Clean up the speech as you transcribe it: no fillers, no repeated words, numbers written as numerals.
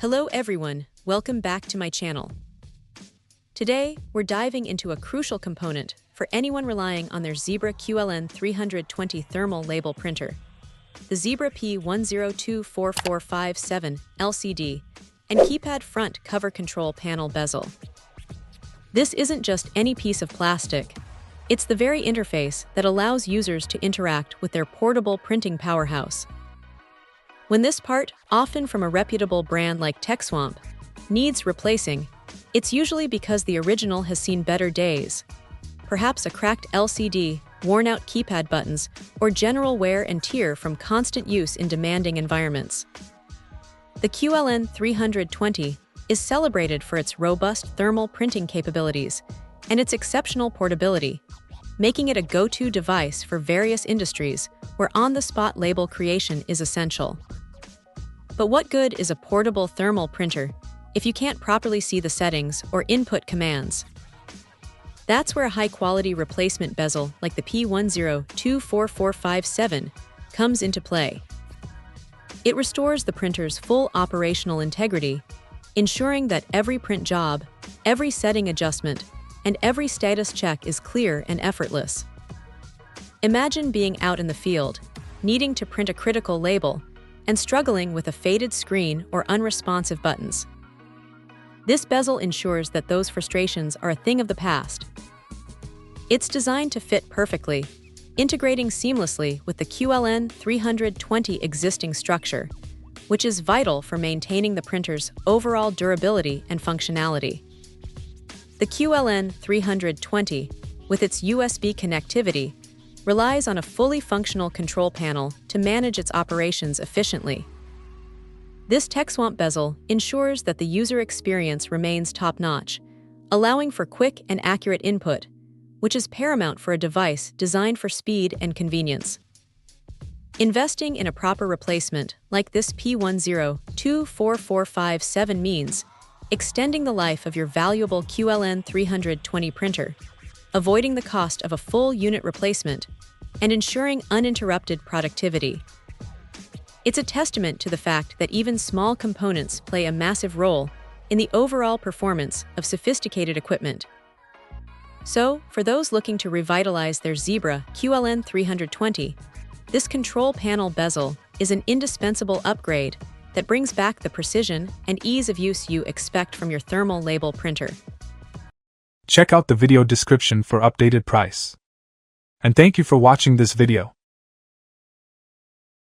Hello everyone, welcome back to my channel. Today, we're diving into a crucial component for anyone relying on their Zebra QLn320 thermal label printer, the Zebra P1024457 LCD and keypad front cover control panel bezel. This isn't just any piece of plastic, it's the very interface that allows users to interact with their portable printing powerhouse. When this part, often from a reputable brand like TechSwamp, needs replacing, it's usually because the original has seen better days. Perhaps a cracked LCD, worn-out keypad buttons, or general wear and tear from constant use in demanding environments. The QLn320 is celebrated for its robust thermal printing capabilities and its exceptional portability, making it a go-to device for various industries where on-the-spot label creation is essential. But what good is a portable thermal printer if you can't properly see the settings or input commands? That's where a high-quality replacement bezel like the P1024457 comes into play. It restores the printer's full operational integrity, ensuring that every print job, every setting adjustment, and every status check is clear and effortless. Imagine being out in the field, needing to print a critical label, and struggling with a faded screen or unresponsive buttons. This bezel ensures that those frustrations are a thing of the past. It's designed to fit perfectly, integrating seamlessly with the QLn320 existing structure, which is vital for maintaining the printer's overall durability and functionality. The QLn320, with its USB connectivity, relies on a fully functional control panel to manage its operations efficiently. This TechSwamp bezel ensures that the user experience remains top-notch, allowing for quick and accurate input, which is paramount for a device designed for speed and convenience. Investing in a proper replacement like this P1024457 means extending the life of your valuable QLn320 printer, avoiding the cost of a full unit replacement, and ensuring uninterrupted productivity. It's a testament to the fact that even small components play a massive role in the overall performance of sophisticated equipment. So, for those looking to revitalize their Zebra QLn320, this control panel bezel is an indispensable upgrade that brings back the precision and ease of use you expect from your thermal label printer. Check out the video description for updated price. And thank you for watching this video.